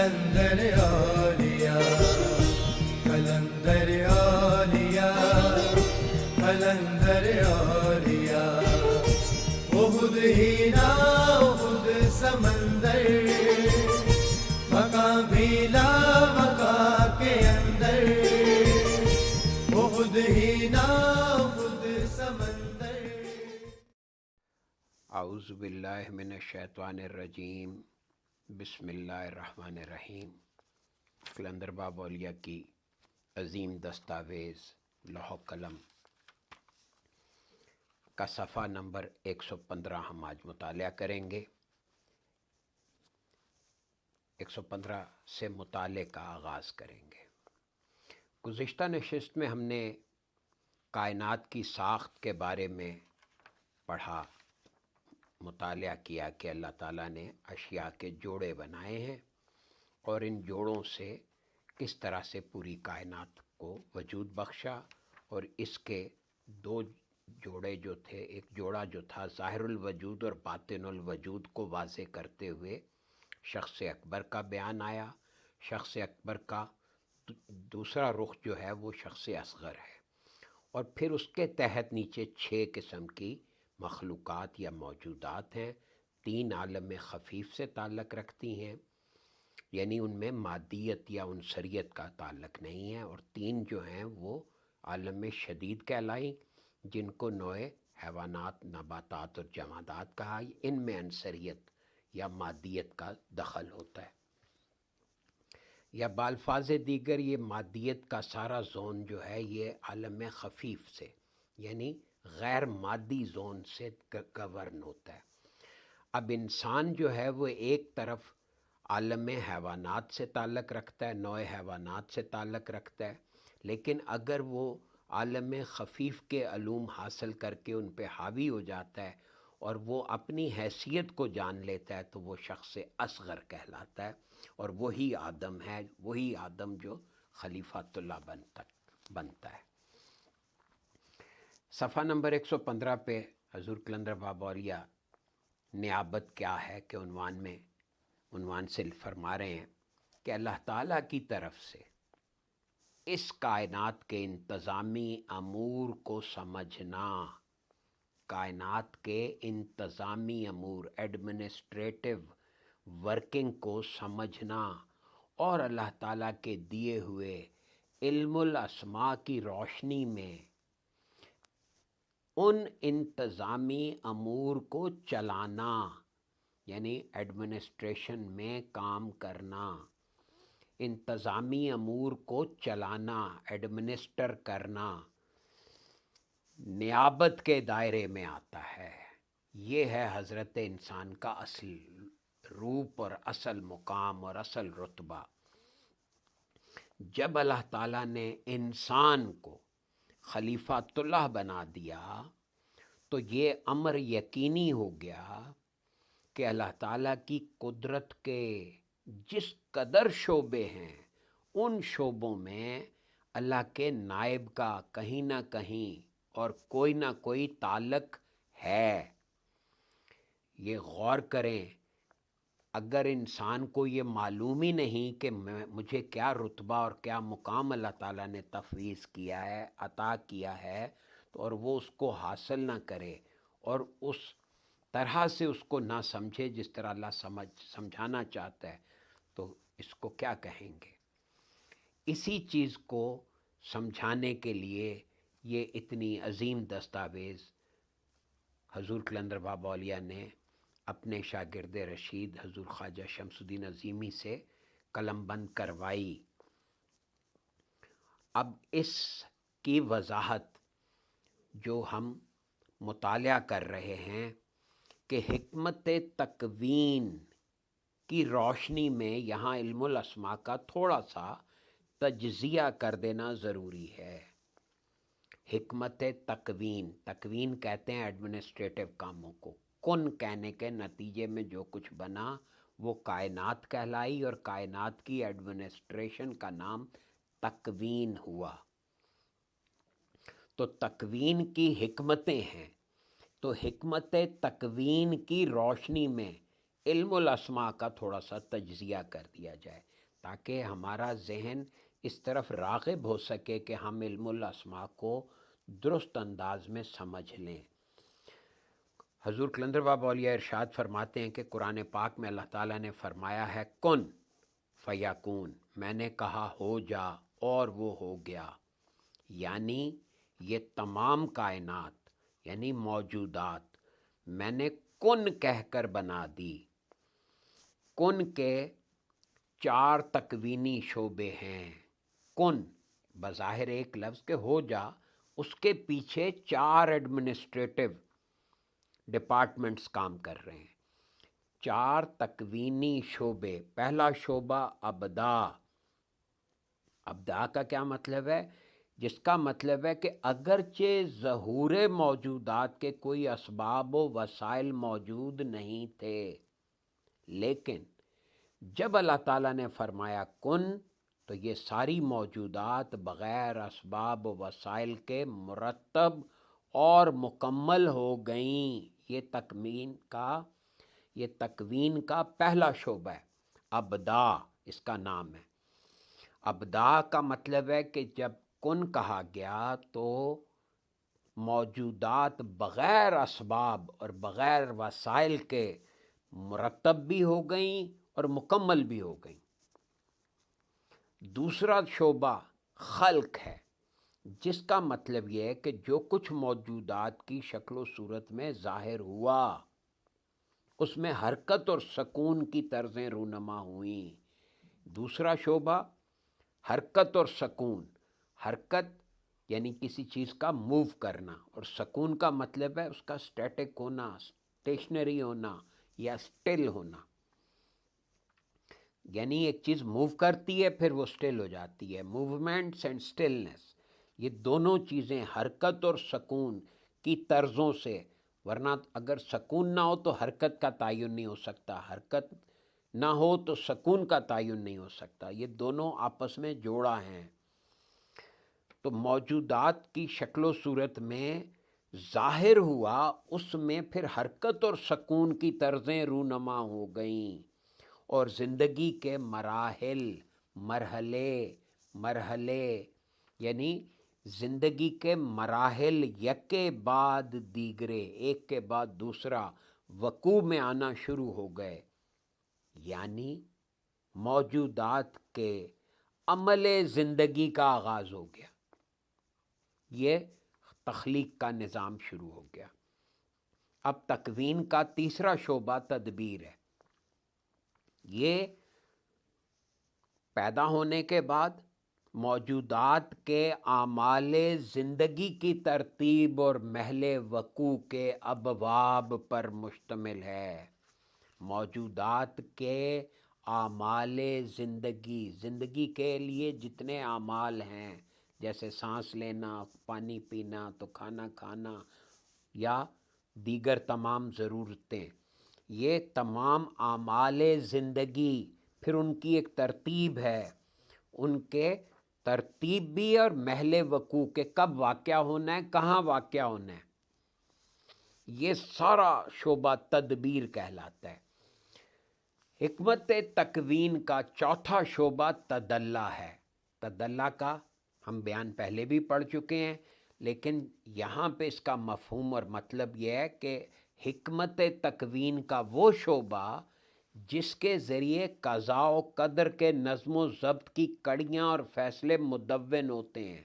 قلندر اولیاء قلندر اولیاء قلندر اولیاء احد ہینا احد سمندر مقام بھی لا مقام کے اندر احد ہینا احد سمندر. اعوذ باللہ من الشیطان الرجیم. بسم اللہ الرحمن الرحیم. قلندر باب اولیاء کی عظیم دستاویز لوح و قلم کا صفحہ نمبر 115 ہم آج مطالعہ کریں گے. 115 سے مطالعے کا آغاز کریں گے. گزشتہ نشست میں ہم نے کائنات کی ساخت کے بارے میں پڑھا، مطالعہ کیا کہ اللہ تعالیٰ نے اشیاء کے جوڑے بنائے ہیں اور ان جوڑوں سے کس طرح سے پوری کائنات کو وجود بخشا. اور اس کے دو جوڑے جو تھے، ایک جوڑا جو تھا ظاہر الوجود اور باطن الوجود کو واضح کرتے ہوئے شخص اکبر کا بیان آیا. شخص اکبر کا دوسرا رخ جو ہے وہ شخص اصغر ہے، اور پھر اس کے تحت نیچے 6 قسم کی مخلوقات یا موجودات ہیں. 3 عالم خفیف سے تعلق رکھتی ہیں، یعنی ان میں مادیت یا عنصریت کا تعلق نہیں ہے، اور 3 جو ہیں وہ عالم شدید کہلائیں، جن کو نوع حیوانات، نباتات اور جمادات کہا. ان میں عنصریت یا مادیت کا دخل ہوتا ہے، یا بالفاظ دیگر یہ مادیت کا سارا زون جو ہے یہ عالم خفیف سے یعنی غیر مادی زون سے گورن ہوتا ہے. اب انسان جو ہے وہ ایک طرف عالم حیوانات سے تعلق رکھتا ہے، نوع حیوانات سے تعلق رکھتا ہے، لیکن اگر وہ عالم خفیف کے علوم حاصل کر کے ان پہ حاوی ہو جاتا ہے اور وہ اپنی حیثیت کو جان لیتا ہے تو وہ شخص اصغر کہلاتا ہے، اور وہی آدم ہے، وہی آدم جو خلیفۃ اللہ بنتا ہے. صفحہ نمبر 115 پہ حضور قلندر باب اولیاء نیابت کیا ہے کہ عنوان سے فرما رہے ہیں کہ اللہ تعالیٰ کی طرف سے اس کائنات کے انتظامی امور کو سمجھنا، کائنات کے انتظامی امور، ایڈمنسٹریٹو ورکنگ کو سمجھنا، اور اللہ تعالیٰ کے دیے ہوئے علم الاسماء کی روشنی میں ان انتظامی امور کو چلانا، یعنی ایڈمنسٹریشن میں کام کرنا. انتظامی امور کو چلانا، ایڈمنسٹر کرنا، نیابت کے دائرے میں آتا ہے. یہ ہے حضرت انسان کا اصل روپ اور اصل مقام اور اصل رتبہ. جب اللہ تعالیٰ نے انسان کو خلیفۃ اللہ بنا دیا تو یہ امر یقینی ہو گیا کہ اللہ تعالیٰ کی قدرت کے جس قدر شعبے ہیں ان شعبوں میں اللہ کے نائب کا کہیں نہ کہیں اور کوئی نہ کوئی تعلق ہے. یہ غور کریں، اگر انسان کو یہ معلوم ہی نہیں کہ مجھے کیا رتبہ اور کیا مقام اللہ تعالیٰ نے تفویض کیا ہے، عطا کیا ہے، اور وہ اس کو حاصل نہ کرے اور اس طرح سے اس کو نہ سمجھے جس طرح اللہ سمجھانا چاہتا ہے، تو اس کو کیا کہیں گے؟ اسی چیز کو سمجھانے کے لیے یہ اتنی عظیم دستاویز حضور قلندر باب اولیاء نے اپنے شاگرد رشید حضور خواجہ شمس الدین عظیمی سے قلم بند کروائی. اب اس کی وضاحت جو ہم مطالعہ کر رہے ہیں کہ حکمت تکوین کی روشنی میں یہاں علم الاسماء کا تھوڑا سا تجزیہ کر دینا ضروری ہے. حکمت تکوین کہتے ہیں ایڈمنسٹریٹو کاموں کو. کن کہنے کے نتیجے میں جو کچھ بنا وہ کائنات کہلائی، اور کائنات کی ایڈمنسٹریشن کا نام تکوین ہوا. تو تکوین کی حکمتیں ہیں، تو حکمت تکوین کی روشنی میں علم الاسماء کا تھوڑا سا تجزیہ کر دیا جائے تاکہ ہمارا ذہن اس طرف راغب ہو سکے کہ ہم علم الاسماء کو درست انداز میں سمجھ لیں۔ حضور کلندر بابا اولیاء ارشاد فرماتے ہیں کہ قرآن پاک میں اللہ تعالیٰ نے فرمایا ہے کن فیکون، میں نے کہا ہو جا اور وہ ہو گیا، یعنی یہ تمام کائنات یعنی موجودات میں نے کن کہہ کر بنا دی۔ کن کے 4 تکوینی شعبے ہیں۔ کن بظاہر ایک لفظ کہ ہو جا، اس کے پیچھے 4 ایڈمنسٹریٹو ڈپارٹمنٹس کام کر رہے ہیں، 4 تکوینی شعبے۔ پہلا شعبہ ابدا۔ ابدا کا کیا مطلب ہے؟ جس کا مطلب ہے کہ اگرچہ ظہور موجودات کے کوئی اسباب و وسائل موجود نہیں تھے، لیکن جب اللہ تعالیٰ نے فرمایا کن تو یہ ساری موجودات بغیر اسباب و وسائل کے مرتب اور مکمل ہو گئیں۔ یہ تکوین کا پہلا شعبہ ہے، ابدا اس کا نام ہے۔ ابدا کا مطلب ہے کہ جب کن کہا گیا تو موجودات بغیر اسباب اور بغیر وسائل کے مرتب بھی ہو گئیں اور مکمل بھی ہو گئیں۔ دوسرا شعبہ خلق ہے، جس کا مطلب یہ ہے کہ جو کچھ موجودات کی شکل و صورت میں ظاہر ہوا اس میں حرکت اور سکون کی طرزیں رونما ہوئیں۔ دوسرا شعبہ حرکت اور سکون۔ حرکت یعنی کسی چیز کا موو کرنا، اور سکون کا مطلب ہے اس کا اسٹیٹک ہونا، اسٹیشنری ہونا یا اسٹل ہونا، یعنی ایک چیز موو کرتی ہے پھر وہ اسٹل ہو جاتی ہے۔ موومنٹس اینڈ اسٹلنس، یہ دونوں چیزیں حرکت اور سکون کی طرزوں سے، ورنہ اگر سکون نہ ہو تو حرکت کا تعین نہیں ہو سکتا، حرکت نہ ہو تو سکون کا تعین نہیں ہو سکتا، یہ دونوں آپس میں جوڑا ہیں۔ تو موجودات کی شکل و صورت میں ظاہر ہوا، اس میں پھر حرکت اور سکون کی طرزیں رونما ہو گئیں، اور زندگی کے مرحلے یعنی زندگی کے مراحل یکے بعد دیگرے، ایک کے بعد دوسرا وقوع میں آنا شروع ہو گئے، یعنی موجودات کے عمل زندگی کا آغاز ہو گیا، یہ تخلیق کا نظام شروع ہو گیا۔ اب تکوین کا تیسرا شعبہ تدبیر ہے۔ یہ پیدا ہونے کے بعد موجودات کے اعمال زندگی کی ترتیب اور محل وقوع کے ابواب پر مشتمل ہے۔ موجودات کے اعمال زندگی کے لیے جتنے اعمال ہیں، جیسے سانس لینا، پانی پینا، تو کھانا کھانا یا دیگر تمام ضرورتیں، یہ تمام اعمال زندگی، پھر ان کی ایک ترتیب ہے، ان کے ترتیب بھی اور محل وقوع کے کب واقع ہونا ہے، کہاں واقع ہونا ہے، یہ سارا شعبہ تدبیر کہلاتا ہے۔ حکمت تکوین کا چوتھا شعبہ تدلی ہے۔ تدلی کا ہم بیان پہلے بھی پڑھ چکے ہیں، لیکن یہاں پہ اس کا مفہوم اور مطلب یہ ہے کہ حکمت تکوین کا وہ شعبہ جس کے ذریعے قضاء و قدر کے نظم و ضبط کی کڑیاں اور فیصلے مدون ہوتے ہیں۔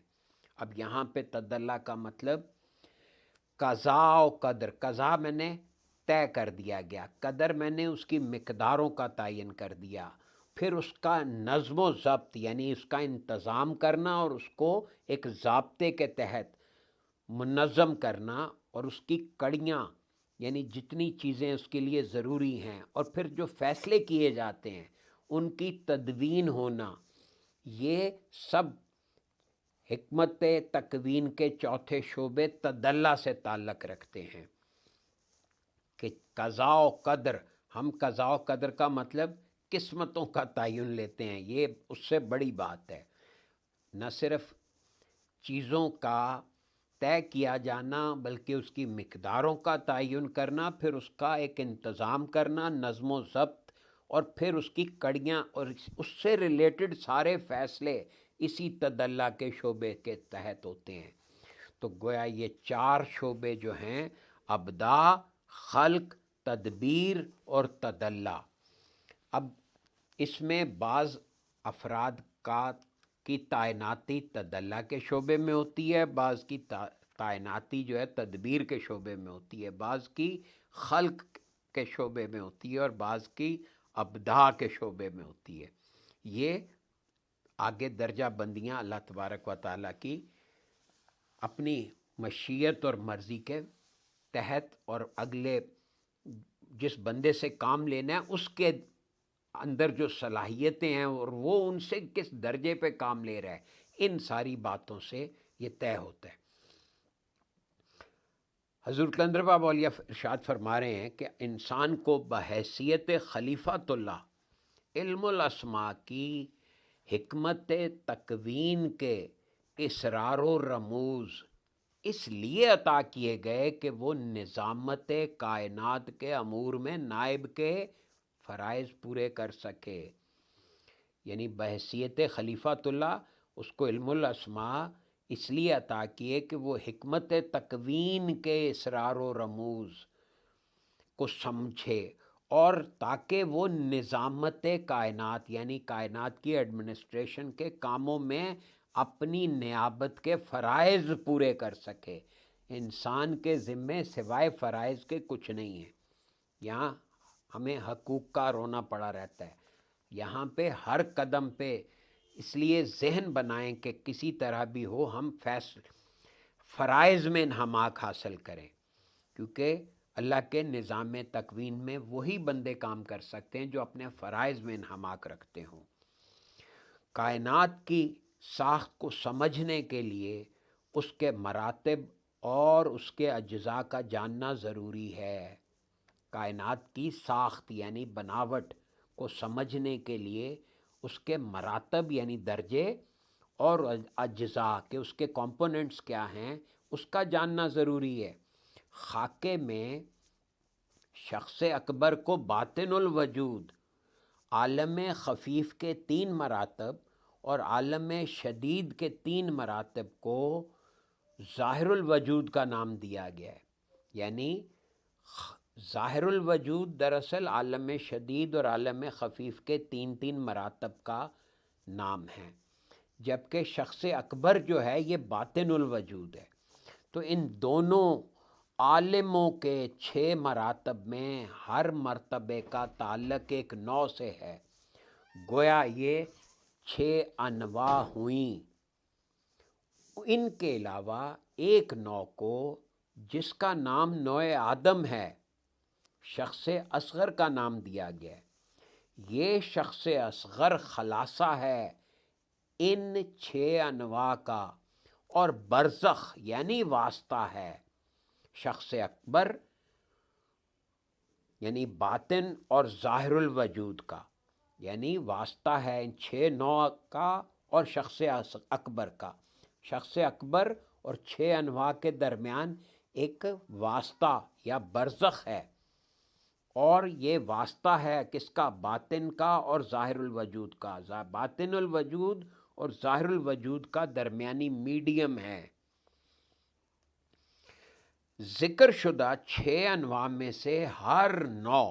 اب یہاں پہ تدلی کا مطلب قضاء و قدر، قضاء میں نے طے کر دیا گیا، قدر میں نے اس کی مقداروں کا تعین کر دیا، پھر اس کا نظم و ضبط یعنی اس کا انتظام کرنا اور اس کو ایک ضابطے کے تحت منظم کرنا، اور اس کی کڑیاں یعنی جتنی چیزیں اس کے لیے ضروری ہیں، اور پھر جو فیصلے کیے جاتے ہیں ان کی تدوین ہونا، یہ سب حکمت تکوین کے چوتھے شعبے تدلی سے تعلق رکھتے ہیں۔ کہ قضاء و قدر، ہم قضاء و قدر کا مطلب قسمتوں کا تعین لیتے ہیں، یہ اس سے بڑی بات ہے۔ نہ صرف چیزوں کا طے کیا جانا بلکہ اس کی مقداروں کا تعین کرنا، پھر اس کا ایک انتظام کرنا، نظم و ضبط، اور پھر اس کی کڑیاں اور اس سے ریلیٹڈ سارے فیصلے اسی تدلہ کے شعبے کے تحت ہوتے ہیں۔ تو گویا یہ 4 شعبے جو ہیں، ابداع، خلق، تدبیر اور تدلہ۔ اب اس میں بعض افراد کی تعیناتی تدلہ کے شعبے میں ہوتی ہے، بعض کی تعیناتی جو ہے تدبیر کے شعبے میں ہوتی ہے، بعض کی خلق کے شعبے میں ہوتی ہے، اور بعض کی ابداع کے شعبے میں ہوتی ہے۔ یہ آگے درجہ بندیاں اللہ تبارک و تعالیٰ کی اپنی مشیت اور مرضی کے تحت، اور اگلے جس بندے سے کام لینا ہے اس کے اندر جو صلاحیتیں ہیں اور وہ ان سے کس درجے پہ کام لے رہا ہے، ان ساری باتوں سے یہ طے ہوتا ہے۔ حضور کلندر بابا اولیاء ارشاد فرما رہے ہیں کہ انسان کو بحیثیت خلیفۃ اللہ علم الاسماء کی حکمت تکوین کے اسرار و رموز اس لیے عطا کیے گئے کہ وہ نظامت کائنات کے امور میں نائب کے فرائض پورے کر سکے۔ یعنی بحیثیت خلیفۃ اللہ اس کو علم الاسماء اس لیے عطا کیے کہ وہ حکمت تکوین کے اسرار و رموز کو سمجھے، اور تاکہ وہ نظامت کائنات یعنی کائنات کی ایڈمنسٹریشن کے کاموں میں اپنی نیابت کے فرائض پورے کر سکے۔ انسان کے ذمے سوائے فرائض کے کچھ نہیں ہے۔ یہاں ہمیں حقوق کا رونا پڑا رہتا ہے، یہاں پہ ہر قدم پہ اس لیے ذہن بنائیں کہ کسی طرح بھی ہو ہم فرائض میں انہماک حاصل کریں، کیونکہ اللہ کے نظام تکوین میں وہی بندے کام کر سکتے ہیں جو اپنے فرائض میں انہماک رکھتے ہوں۔ کائنات کی ساخت کو سمجھنے کے لیے اس کے مراتب اور اس کے اجزاء کا جاننا ضروری ہے۔ کائنات کی ساخت یعنی بناوٹ کو سمجھنے کے لیے اس کے مراتب یعنی درجے اور اجزاء کہ اس کے کمپوننٹس کیا ہیں اس کا جاننا ضروری ہے۔ خاکے میں شخص اکبر کو باطن الوجود، عالم خفیف کے 3 مراتب اور عالم شدید کے 3 مراتب کو ظاہر الوجود کا نام دیا گیا ہے۔ یعنی ظاہر الوجود دراصل عالم شدید اور عالم خفیف کے 3 مراتب کا نام ہے، جبکہ شخص اکبر جو ہے یہ باطن الوجود ہے۔ تو ان دونوں عالموں کے 6 مراتب میں ہر مرتبے کا تعلق ایک نوع سے ہے۔ گویا یہ 6 انواع ہوئیں۔ ان کے علاوہ ایک نوع کو جس کا نام نوع آدم ہے، شخص اصغر کا نام دیا گیا ہے۔ یہ شخص اصغر خلاصہ ہے ان 6 انواع کا، اور برزخ یعنی واسطہ ہے شخص اکبر یعنی باطن اور ظاہر الوجود کا، یعنی واسطہ ہے ان 6 نوع کا اور شخص اکبر کا۔ شخص اکبر اور 6 انواع کے درمیان ایک واسطہ یا برزخ ہے، اور یہ واسطہ ہے کس کا؟ باطن کا اور ظاہر الوجود کا۔ باطن الوجود اور ظاہر الوجود کا درمیانی میڈیم ہے۔ ذکر شدہ 6 انواع میں سے ہر نوع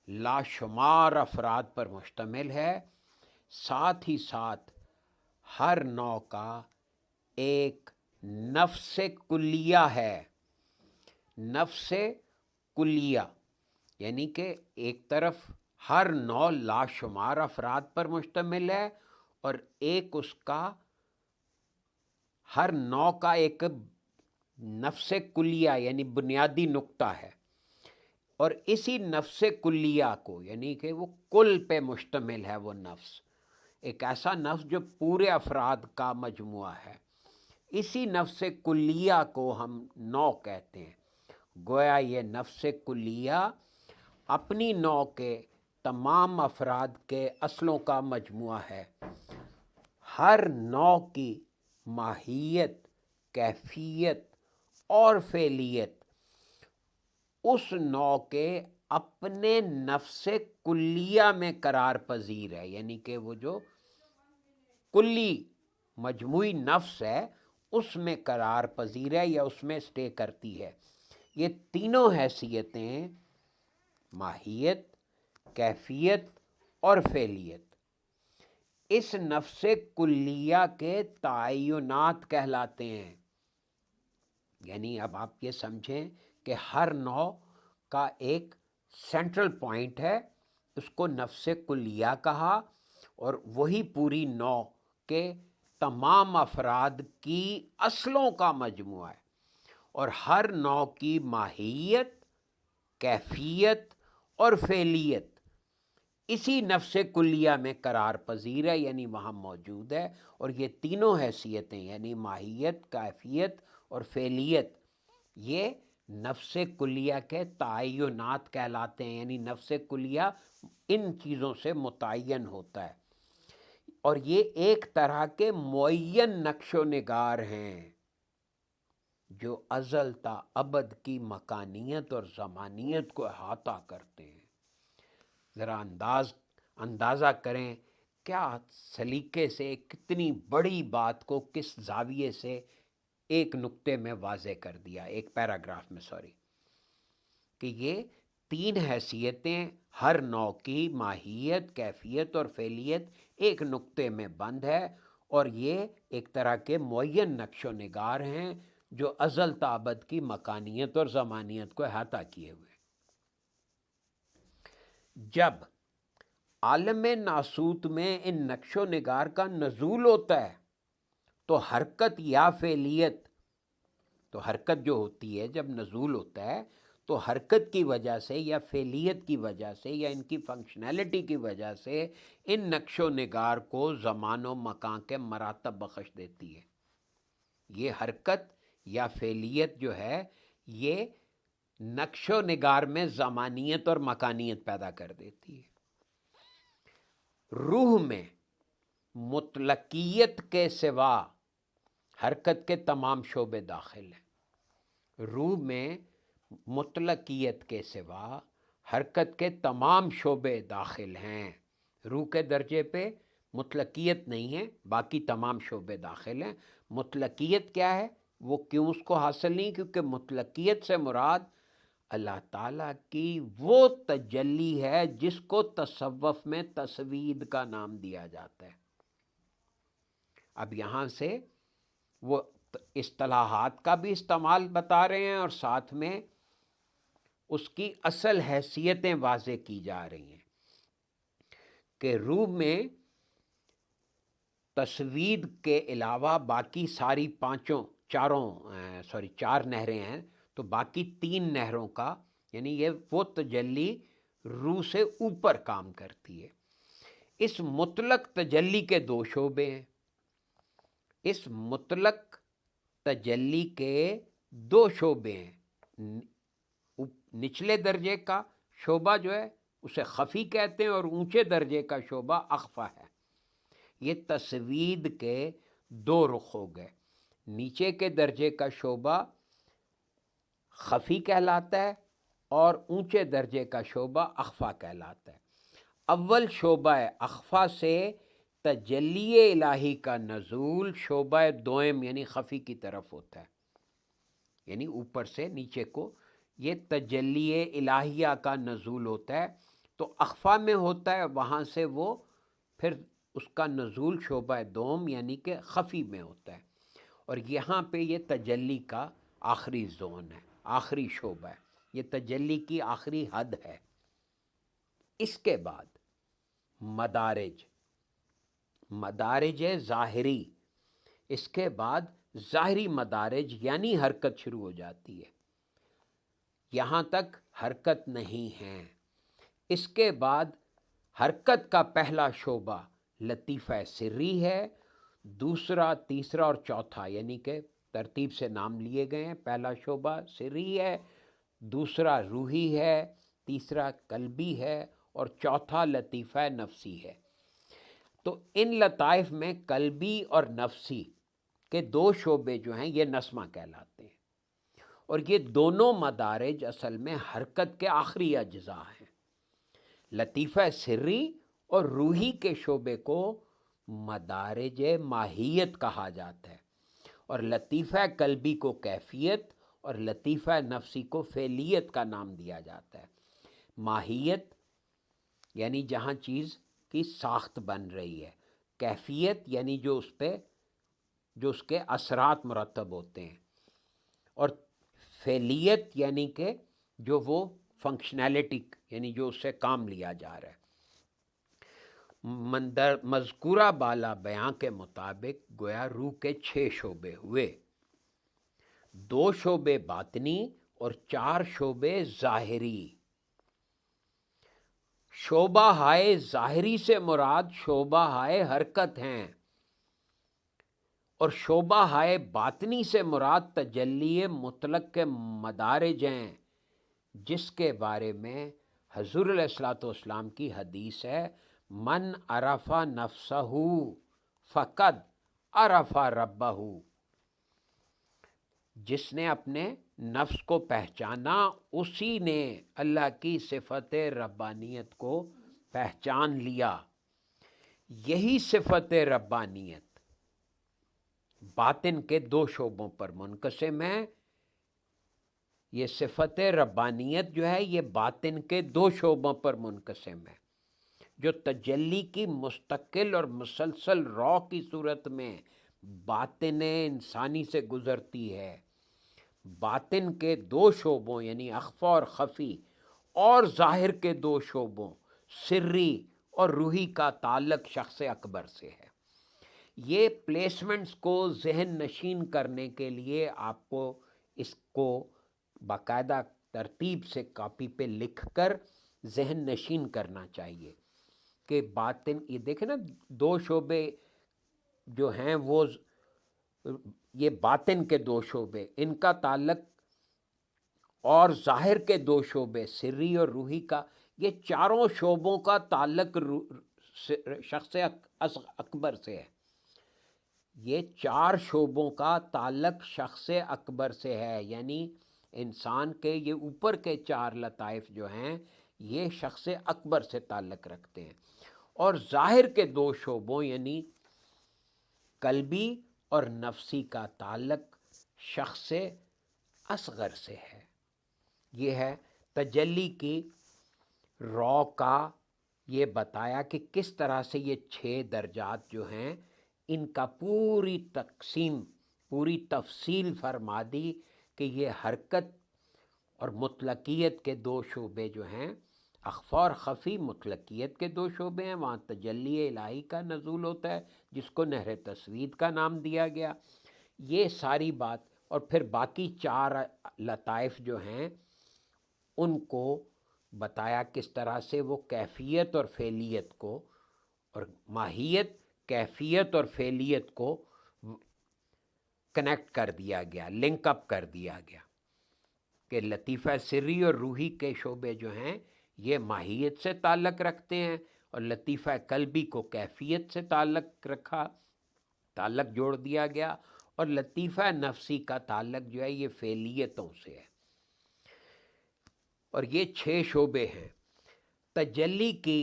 لاشمار افراد پر مشتمل ہے، ساتھ ہی ساتھ ہر نوع کا ایک نفس کلیہ ہے۔ نفس کلیہ یعنی کہ ایک طرف ہر نوع لاشمار افراد پر مشتمل ہے، اور ایک اس کا ہر نوع کا ایک نفس کلیہ یعنی بنیادی نقطہ ہے، اور اسی نفس کلیہ کو یعنی کہ وہ کل پہ مشتمل ہے، وہ نفس ایک ایسا نفس جو پورے افراد کا مجموعہ ہے، اسی نفس کلیہ کو ہم نوع کہتے ہیں۔ گویا یہ نفس کلیہ اپنی نوع کے تمام افراد کے اصلوں کا مجموعہ ہے۔ ہر نوع کی ماہیت کیفیت اور فعلیت اس نوع کے اپنے نفس کلیہ میں قرار پذیر ہے، یعنی کہ وہ جو کلی مجموعی نفس ہے اس میں قرار پذیر ہے یا اس میں سٹے کرتی ہے۔ یہ تینوں حیثیتیں ماہیت، کیفیت اور فعلیت اس نفس کلیہ کے تعینات کہلاتے ہیں۔ یعنی اب آپ یہ سمجھیں کہ ہر نوع کا ایک سینٹرل پوائنٹ ہے، اس کو نفس کلیہ کہا، اور وہی پوری نوع کے تمام افراد کی اصلوں کا مجموعہ ہے، اور ہر نوع کی ماہیت، کیفیت اور فعلیت اسی نفس کلیہ میں قرار پذیر ہے، یعنی وہاں موجود ہے، اور یہ تینوں حیثیتیں یعنی ماہیت، کیفیت اور فعلیت یہ نفس کلیہ کے تعینات کہلاتے ہیں، یعنی نفس کلیہ ان چیزوں سے متعین ہوتا ہے، اور یہ ایک طرح کے معین نقش و نگار ہیں جو ازل تا ابد کی مکانیت اور زمانیت کو احاطہ کرتے ہیں۔ ذرا اندازہ کریں کیا سلیقے سے کتنی بڑی بات کو کس زاویے سے ایک نقطے میں واضح کر دیا، ایک پیراگراف میں، کہ یہ تین حیثیتیں ہر نوع کی ماہیت، کیفیت اور فعلیت ایک نقطے میں بند ہے، اور یہ ایک طرح کے معین نقش و نگار ہیں جو ازل تا ابد کی مکانیت اور زمانیت کو احاطہ کیے ہوئے۔ جب عالم ناسوت میں ان نقش و نگار کا نزول ہوتا ہے تو حرکت یا فعلیت، تو حرکت جو ہوتی ہے جب نزول ہوتا ہے تو حرکت کی وجہ سے یا فعلیت کی وجہ سے یا ان کی فنکشنالٹی کی وجہ سے ان نقش و نگار کو زمان و مکان کے مراتب بخش دیتی ہے۔ یہ حرکت یا فعلیت جو ہے یہ نقش و نگار میں زمانیت اور مکانیت پیدا کر دیتی ہے۔ روح میں مطلقیت کے سوا حرکت کے تمام شعبے داخل ہیں۔ روح میں مطلقیت کے سوا حرکت کے تمام شعبے داخل ہیں۔ روح کے درجے پہ مطلقیت نہیں ہے، باقی تمام شعبے داخل ہیں۔ مطلقیت کیا ہے؟ وہ کیوں اس کو حاصل نہیں؟ کیونکہ مطلقیت سے مراد اللہ تعالیٰ کی وہ تجلی ہے جس کو تصوف میں تصوید کا نام دیا جاتا ہے۔ اب یہاں سے وہ اصطلاحات کا بھی استعمال بتا رہے ہیں اور ساتھ میں اس کی اصل حیثیتیں واضح کی جا رہی ہیں کہ روح میں تصوید کے علاوہ باقی ساری چار نہریں ہیں، تو باقی تین نہروں کا یعنی یہ وہ تجلی روح سے اوپر کام کرتی ہے۔ اس مطلق تجلی کے دو شعبے ہیں۔ اس مطلق تجلی کے دو شعبے ہیں۔ نچلے درجے کا شعبہ جو ہے اسے خفی کہتے ہیں، اور اونچے درجے کا شعبہ اخفا ہے۔ یہ تصوید کے دو رخ ہو گئے۔ نیچے کے درجے کا شعبہ خفی کہلاتا ہے اور اونچے درجے کا شعبہ اخفا کہلاتا ہے۔ اول شعبہ اخفا سے تجلی الہی کا نزول شعبہ دوئم یعنی خفی کی طرف ہوتا ہے، یعنی اوپر سے نیچے کو یہ تجلی الہیہ کا نزول ہوتا ہے، تو اخفا میں ہوتا ہے، وہاں سے وہ پھر اس کا نزول شعبہ دوم یعنی کہ خفی میں ہوتا ہے، اور یہاں پہ یہ تجلی کا آخری زون ہے، آخری شعبہ ہے، یہ تجلی کی آخری حد ہے۔ اس کے بعد مدارج ظاہری، اس کے بعد ظاہری مدارج یعنی حرکت شروع ہو جاتی ہے۔ یہاں تک حرکت نہیں ہے۔ اس کے بعد حرکت کا پہلا شعبہ لطیفہ سری ہے، دوسرا، تیسرا اور چوتھا یعنی کہ ترتیب سے نام لیے گئے ہیں۔ پہلا شعبہ سری ہے، دوسرا روحی ہے، تیسرا قلبی ہے اور چوتھا لطیفہ نفسی ہے۔ تو ان لطائف میں قلبی اور نفسی کے دو شعبے جو ہیں یہ نسمہ کہلاتے ہیں، اور یہ دونوں مدارج اصل میں حرکت کے آخری اجزاء ہیں۔ لطیفہ سری اور روحی کے شعبے کو مدارج ماہیت کہا جاتا ہے، اور لطیفہ قلبی کو کیفیت اور لطیفہ نفسی کو فعلیت کا نام دیا جاتا ہے۔ ماہیت یعنی جہاں چیز کی ساخت بن رہی ہے، کیفیت یعنی جو اس کے اثرات مرتب ہوتے ہیں، اور فعلیت یعنی کہ جو وہ فنکشنالٹی یعنی جو اس سے کام لیا جا رہا ہے۔ مذکورہ بالا بیان کے مطابق گویا روح کے 6 شعبے ہوئے، 2 شعبے باطنی اور 4 شعبے ظاہری۔ شعبہ ہائے ظاہری سے مراد شعبہ ہائے حرکت ہیں، اور شعبہ ہائے باطنی سے مراد تجلی مطلق کے مدارج ہیں، جس کے بارے میں حضور علیہ الصلوۃ والسلام کی حدیث ہے، من عرف نفسہ فقد عرف ربہ، جس نے اپنے نفس کو پہچانا اسی نے اللہ کی صفت ربانیت کو پہچان لیا۔ یہی صفت ربانیت باطن کے 2 شعبوں پر منقسم ہے۔ یہ صفت ربانیت جو ہے یہ باطن کے 2 شعبوں پر منقسم ہے، جو تجلی کی مستقل اور مسلسل رو کی صورت میں باطن انسانی سے گزرتی ہے۔ باطن کے 2 شعبوں یعنی اخفی اور خفی، اور ظاہر کے 2 شعبوں سری اور روحی کا تعلق شخص اکبر سے ہے۔ یہ پلیسمنٹس کو ذہن نشین کرنے کے لیے آپ کو اس کو باقاعدہ ترتیب سے کاپی پہ لکھ کر ذہن نشین کرنا چاہیے کہ باطن، یہ دیکھیں نا 2 شعبے جو ہیں وہ یہ باطن کے 2 شعبے، ان کا تعلق، اور ظاہر کے 2 شعبے سری اور روحی کا، یہ چاروں شعبوں کا تعلق شخص اکبر سے ہے۔ یہ 4 شعبوں کا تعلق شخص اکبر سے ہے، یعنی انسان کے یہ اوپر کے 4 لطائف جو ہیں یہ شخص اکبر سے تعلق رکھتے ہیں، اور ظاہر کے 2 شعبوں یعنی قلبی اور نفسی کا تعلق شخص اصغر سے ہے۔ یہ ہے تجلی کی رو کا یہ بتایا کہ کس طرح سے یہ 6 درجات جو ہیں ان کا پوری تقسیم، پوری تفصیل فرما دی کہ یہ حرکت اور مطلقیت کے 2 شعبے جو ہیں، اخفی اور خفی مطلقیت کے 2 شعبے ہیں، وہاں تجلی الہی کا نزول ہوتا ہے جس کو نہر تسوید کا نام دیا گیا۔ یہ ساری بات، اور پھر باقی 4 لطائف جو ہیں ان کو بتایا کس طرح سے وہ کیفیت اور فعلیت کو، اور ماہیت کیفیت اور فعلیت کو کنیکٹ کر دیا گیا، لنک اپ کر دیا گیا کہ لطیفہ سری اور روحی کے شعبے جو ہیں یہ ماہیت سے تعلق رکھتے ہیں، اور لطیفہ قلبی کو کیفیت سے تعلق جوڑ دیا گیا، اور لطیفہ نفسی کا تعلق جو ہے یہ فعلیتوں سے ہے۔ اور یہ 6 شعبے ہیں۔ تجلی کی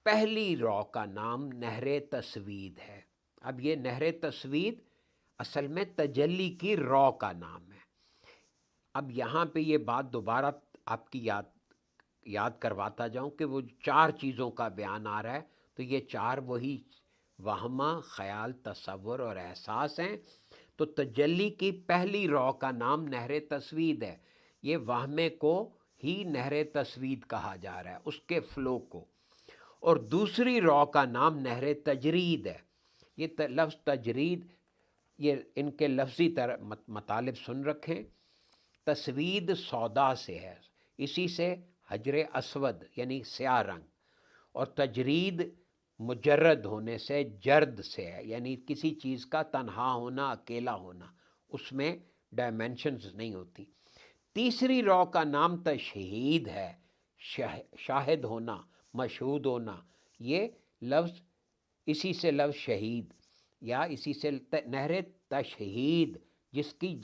پہلی رو کا نام نہر تسوید ہے۔ اب یہ نہر تسوید اصل میں تجلی کی رو کا نام ہے۔ اب یہاں پہ یہ بات دوبارہ آپ کی یاد کرواتا جاؤں کہ وہ 4 چیزوں کا بیان آ رہا ہے، تو یہ 4 وہی وہمہ، خیال، تصور اور احساس ہیں۔ تو تجلی کی پہلی رو کا نام نہر تسوید ہے۔ یہ وہمے کو ہی نہر تسوید کہا جا رہا ہے، اس کے فلو کو۔ اور دوسری رو کا نام نہر تجرید ہے۔ یہ لفظ تجرید، یہ ان کے لفظی مطالب سن رکھیں۔ تسوید سودا سے ہے، اسی سے حجر اسود یعنی سیاہ رنگ، اور تجرید مجرد ہونے سے، جرد سے ہے، یعنی کسی چیز کا تنہا ہونا، اکیلا ہونا، اس میں ڈائمینشنز نہیں ہوتی۔ تیسری رو کا نام تشہید ہے، شاہد ہونا، مشہود ہونا۔ یہ لفظ اسی سے لفظ شہید، یا اسی سے نہر تشہید جس کی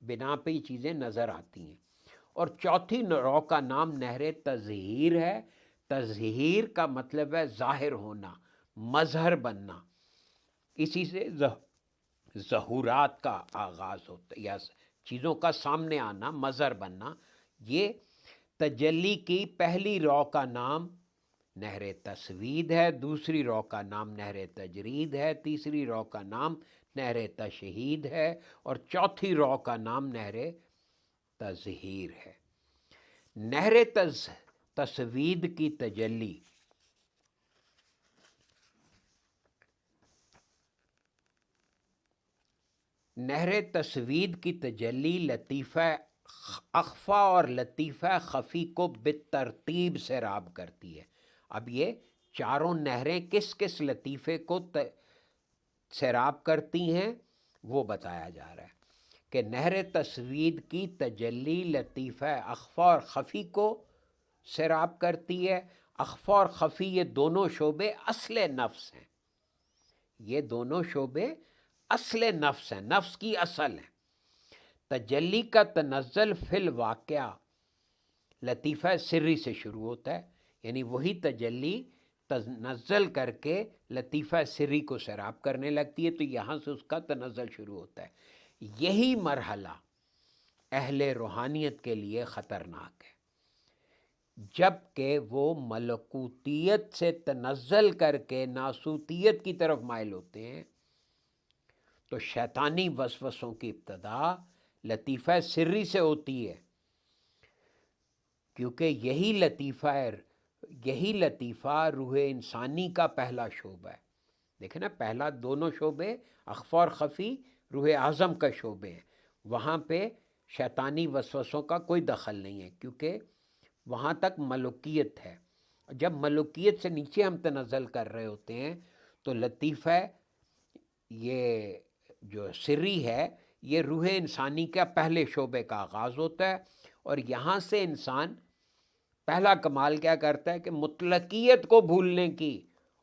بنا پہ یہ چیزیں نظر آتی ہیں، اور چوتھی رو کا نام نہر تظہیر ہے۔ تظہیر کا مطلب ہے ظاہر ہونا، مظہر بننا، اسی سے ظہورات کا آغاز ہوتا ہے، یا چیزوں کا سامنے آنا، مظہر بننا۔ یہ تجلی کی پہلی رو کا نام نہر تسوید ہے، دوسری رو کا نام نہر تجرید ہے، تیسری رو کا نام نہر تشہید ہے، اور چوتھی رو کا نام نہر تظہیر ہے۔ نہر تسوید کی تجلی نہر تسوید کی تجلی لطیفہ اخفا اور لطیفہ خفی کو بالترتیب سیراب کرتی ہے۔ اب یہ چاروں نہریں کس کس لطیفے کو سیراب کرتی ہیں وہ بتایا جا رہا ہے کہ نہر تسوید کی تجلی لطیفہ اخفا اور خفی کو سیراب کرتی ہے۔ اخفا اور خفی یہ دونوں شعبے اصل نفس ہیں، یہ دونوں شعبے اصل نفس ہیں، نفس کی اصل ہیں۔ تجلی کا تنزل فی الواقعہ لطیفہ سری سے شروع ہوتا ہے، یعنی وہی تجلی تنزل کر کے لطیفہ سری کو سیراب کرنے لگتی ہے، تو یہاں سے اس کا تنزل شروع ہوتا ہے۔ یہی مرحلہ اہل روحانیت کے لیے خطرناک ہے، جب کہ وہ ملکوتیت سے تنزل کر کے ناسوتیت کی طرف مائل ہوتے ہیں، تو شیطانی وسوسوں کی ابتدا لطیفہ سری سے ہوتی ہے، کیونکہ یہی لطیفہ روح انسانی کا پہلا شعبہ ہے۔ دیکھیں نا، پہلا دونوں شعبے اخفا اور خفی روح اعظم کا شعبے ہیں، وہاں پہ شیطانی وسوسوں کا کوئی دخل نہیں ہے، کیونکہ وہاں تک ملوکیت ہے۔ جب ملوکیت سے نیچے ہم تنزل کر رہے ہوتے ہیں تو لطیفہ یہ جو سری ہے یہ روح انسانی کا پہلے شعبے کا آغاز ہوتا ہے، اور یہاں سے انسان پہلا کمال کیا کرتا ہے کہ مطلقیت کو بھولنے کی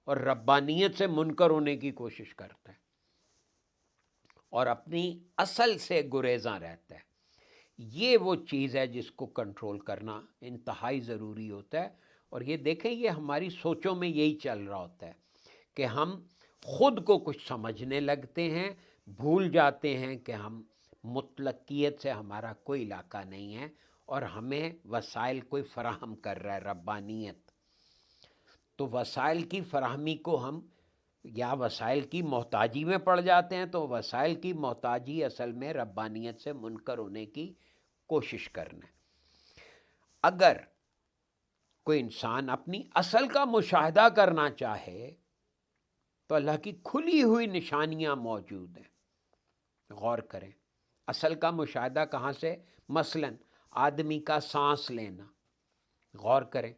اور ربانیت سے منکر ہونے کی کوشش کرتا ہے، اور اپنی اصل سے گریزاں رہتا ہے۔ یہ وہ چیز ہے جس کو کنٹرول کرنا انتہائی ضروری ہوتا ہے، اور یہ دیکھیں یہ ہماری سوچوں میں یہی چل رہا ہوتا ہے کہ ہم خود کو کچھ سمجھنے لگتے ہیں، بھول جاتے ہیں کہ ہم مطلقیت سے ہمارا کوئی علاقہ نہیں ہے، اور ہمیں وسائل کوئی فراہم کر رہا ہے ربانیت، تو وسائل کی فراہمی کو ہم یا وسائل کی محتاجی میں پڑ جاتے ہیں، تو وسائل کی محتاجی اصل میں ربانیت سے منکر ہونے کی کوشش کرنا ہے۔ اگر کوئی انسان اپنی اصل کا مشاہدہ کرنا چاہے تو اللہ کی کھلی ہوئی نشانیاں موجود ہیں، غور کریں۔ اصل کا مشاہدہ کہاں سے؟ مثلا آدمی کا سانس لینا، غور کریں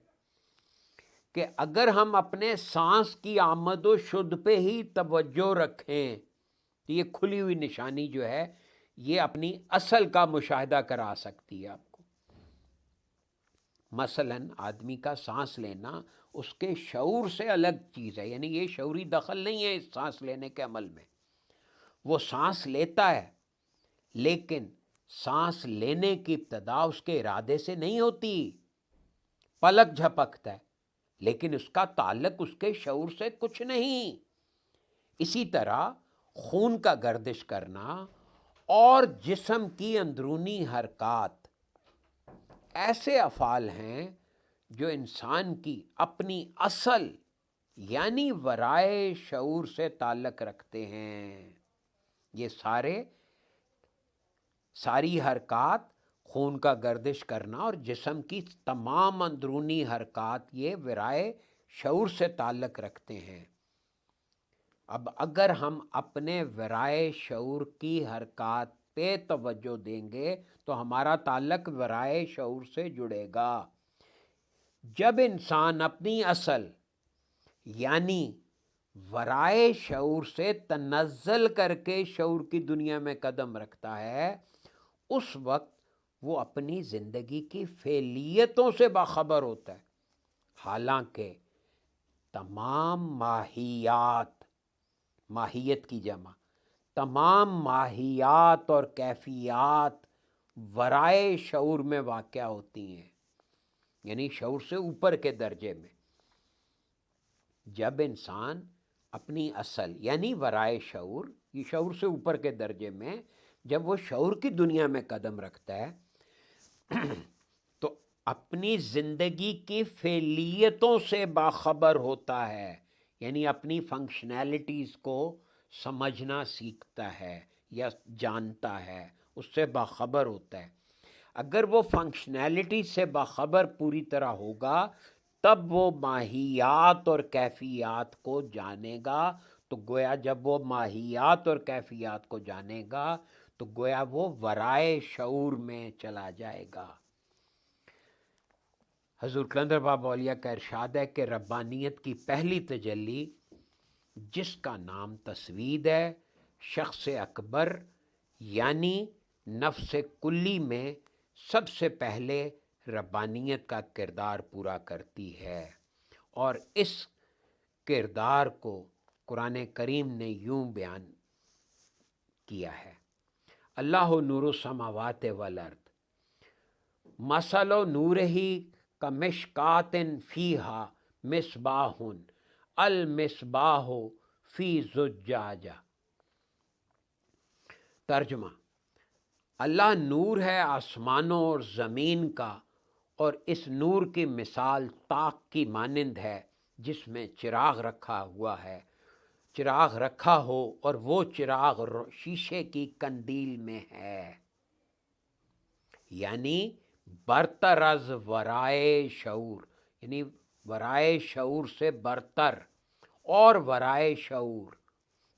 کہ اگر ہم اپنے سانس کی آمد و شد پہ ہی توجہ رکھیں تو یہ کھلی ہوئی نشانی جو ہے یہ اپنی اصل کا مشاہدہ کرا سکتی ہے آپ کو۔ مثلا آدمی کا سانس لینا اس کے شعور سے الگ چیز ہے، یعنی یہ شعوری دخل نہیں ہے اس سانس لینے کے عمل میں، وہ سانس لیتا ہے لیکن سانس لینے کی ابتدا اس کے ارادے سے نہیں ہوتی، پلک جھپکتا ہے لیکن اس کا تعلق اس کے شعور سے کچھ نہیں۔ اسی طرح خون کا گردش کرنا اور جسم کی اندرونی حرکات ایسے افعال ہیں جو انسان کی اپنی اصل یعنی ورائے شعور سے تعلق رکھتے ہیں۔ یہ ساری حرکات، خون کا گردش کرنا اور جسم کی تمام اندرونی حرکات یہ ورائے شعور سے تعلق رکھتے ہیں۔ اب اگر ہم اپنے ورائے شعور کی حرکات پہ توجہ دیں گے تو ہمارا تعلق ورائے شعور سے جڑے گا۔ جب انسان اپنی اصل یعنی ورائے شعور سے تنزل کر کے شعور کی دنیا میں قدم رکھتا ہے، اس وقت وہ اپنی زندگی کی فعلیتوں سے باخبر ہوتا ہے، حالانکہ تمام ماہیات ماہیت کی جمع، تمام ماہیات اور کیفیات ورائے شعور میں واقع ہوتی ہیں، یعنی شعور سے اوپر کے درجے میں۔ جب انسان اپنی اصل یعنی ورائے شعور، یہ شعور سے اوپر کے درجے میں جب وہ شعور کی دنیا میں قدم رکھتا ہے تو اپنی زندگی کی فعلیتوں سے باخبر ہوتا ہے، یعنی اپنی فنکشنالٹیز کو سمجھنا سیکھتا ہے یا جانتا ہے، اس سے باخبر ہوتا ہے۔ اگر وہ فنکشنالٹی سے باخبر پوری طرح ہوگا تب وہ ماہیات اور کیفیات کو جانے گا، تو گویا جب وہ ماہیات اور کیفیات کو جانے گا تو گویا وہ ورائے شعور میں چلا جائے گا۔ حضور کلندر بابا اولیاء کا ارشاد ہے کہ ربانیت کی پہلی تجلی جس کا نام تسوید ہے، شخص اکبر یعنی نفس کلی میں سب سے پہلے ربانیت کا کردار پورا کرتی ہے، اور اس کردار کو قرآن کریم نے یوں بیان کیا ہے: اللہ نور السماوات والارض مثل نورہ کمشکات فیہا مصباح المصباح فی زجاجہ۔ ترجمہ: اللہ نور ہے آسمانوں اور زمین کا، اور اس نور کی مثال طاق کی مانند ہے جس میں چراغ رکھا ہو اور وہ چراغ شیشے کی قندیل میں ہے، یعنی برتر از ورائے شعور، یعنی ورائے شعور سے برتر، اور ورائے شعور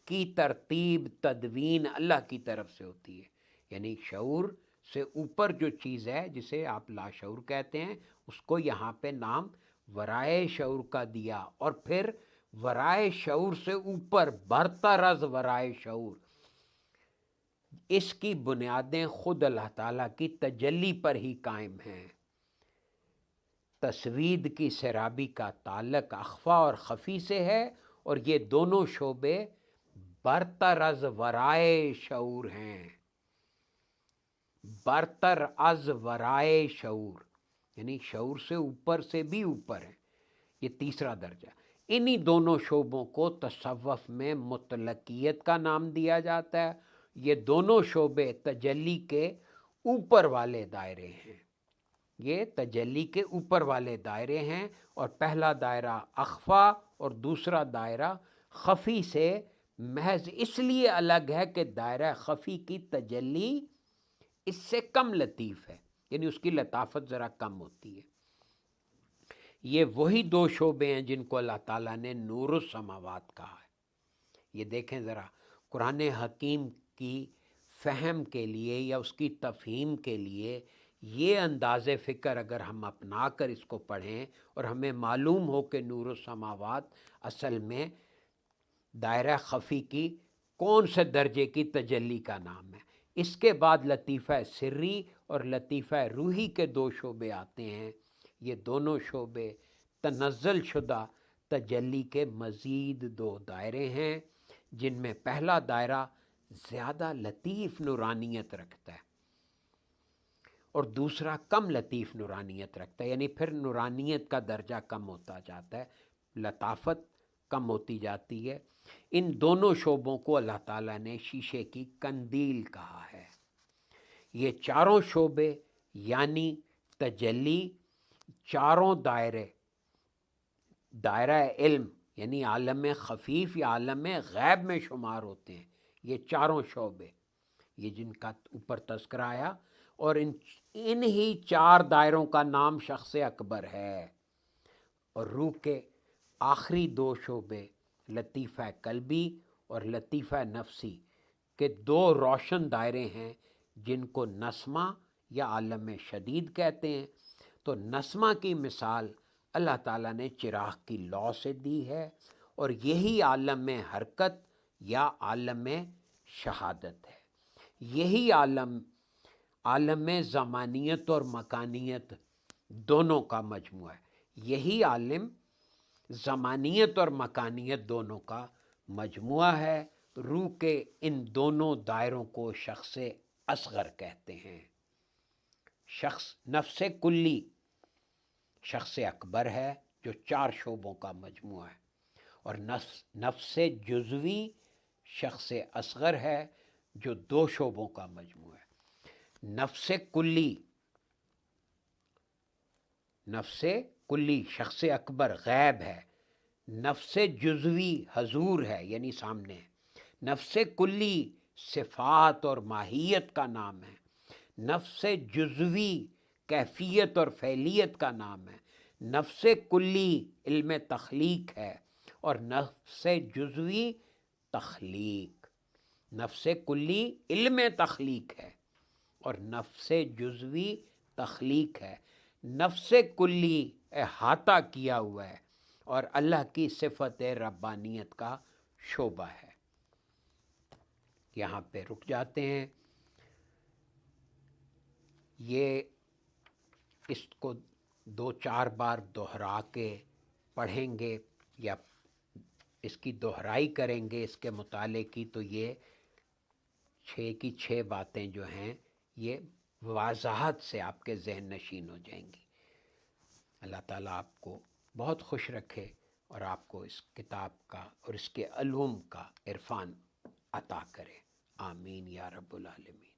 کی ترتیب تدوین اللہ کی طرف سے ہوتی ہے، یعنی شعور سے اوپر جو چیز ہے جسے آپ لاشعور کہتے ہیں، اس کو یہاں پہ نام ورائے شعور کا دیا، اور پھر ورائے شعور سے اوپر برتر از ورائے شعور، اس کی بنیادیں خود اللہ تعالیٰ کی تجلی پر ہی قائم ہیں۔ تسوید کی سرابی کا تعلق اخفا اور خفی سے ہے، اور یہ دونوں شعبے برتر از ورائے شعور ہیں۔ برتر از ورائے شعور یعنی شعور سے اوپر سے بھی اوپر ہے، یہ تیسرا درجہ۔ انہی دونوں شعبوں کو تصوف میں مطلقیت کا نام دیا جاتا ہے۔ یہ دونوں شعبے تجلی کے اوپر والے دائرے ہیں، یہ تجلی کے اوپر والے دائرے ہیں، اور پہلا دائرہ اخفا اور دوسرا دائرہ خفی سے محض اس لیے الگ ہے کہ دائرہ خفی کی تجلی اس سے کم لطیف ہے، یعنی اس کی لطافت ذرا کم ہوتی ہے۔ یہ وہی دو شعبے ہیں جن کو اللہ تعالیٰ نے نور السماوات کہا ہے۔ یہ دیکھیں ذرا، قرآن حکیم کی فہم کے لیے یا اس کی تفہیم کے لیے یہ انداز فکر اگر ہم اپنا کر اس کو پڑھیں اور ہمیں معلوم ہو کہ نور السماوات اصل میں دائرہ خفی کی کون سے درجے کی تجلی کا نام ہے، اس کے بعد لطیفہ سری اور لطیفہ روحی کے دو شعبے آتے ہیں۔ یہ دونوں شعبے تنزل شدہ تجلی کے مزید دو دائرے ہیں، جن میں پہلا دائرہ زیادہ لطیف نورانیت رکھتا ہے اور دوسرا کم لطیف نورانیت رکھتا ہے، یعنی پھر نورانیت کا درجہ کم ہوتا جاتا ہے، لطافت کم ہوتی جاتی ہے۔ ان دونوں شعبوں کو اللہ تعالیٰ نے شیشے کی قندیل کہا ہے۔ یہ چاروں شعبے یعنی تجلی چاروں دائرہ علم یعنی عالم خفیف یا عالم غیب میں شمار ہوتے ہیں۔ یہ چاروں شعبے، یہ جن کا اوپر تذکرہ آیا، اور ان ہی چار دائروں کا نام شخص اکبر ہے۔ اور روح کے آخری دو شعبے لطیفہ قلبی اور لطیفہ نفسی کے دو روشن دائرے ہیں، جن کو نسمہ یا عالم شدید کہتے ہیں۔ تو نسمہ کی مثال اللہ تعالیٰ نے چراغ کی لو سے دی ہے، اور یہی عالم حرکت یا عالم شہادت ہے۔ یہی عالم زمانیت اور مکانیت دونوں کا مجموعہ ہے، یہی عالم زمانیت اور مکانیت دونوں کا مجموعہ ہے۔ روح کے ان دونوں دائروں کو شخص اصغر کہتے ہیں۔ شخص نفس کلی شخص اکبر ہے جو 4 شعبوں کا مجموعہ ہے، اور نفس جزوی شخص اصغر ہے جو 2 شعبوں کا مجموعہ ہے۔ نفس کلی شخص اکبر غیب ہے، نفس جزوی حضور ہے یعنی سامنے ہے، نفس کلی صفات اور ماہیت کا نام ہے، نفس جزوی کیفیت اور فعلیت کا نام ہے، نفس کلی علم تخلیق ہے، اور نفس جزوی تخلیق۔ نفس کلی علم تخلیق ہے اور نفس جزوی تخلیق ہے۔ نفس کلی احاطہ کیا ہوا ہے اور اللہ کی صفت ربانیت کا شعبہ ہے۔ یہاں پہ رک جاتے ہیں۔ یہ اس کو 2-4 بار دہرا کے پڑھیں گے یا اس کی دہرائی کریں گے اس کے مطالعے کی، تو یہ 6 کی 6 باتیں جو ہیں یہ واضحت سے آپ کے ذہن نشین ہو جائیں گی۔ اللہ تعالیٰ آپ کو بہت خوش رکھے اور آپ کو اس کتاب کا اور اس کے علوم کا عرفان عطا کرے۔ آمین یا رب العالمین۔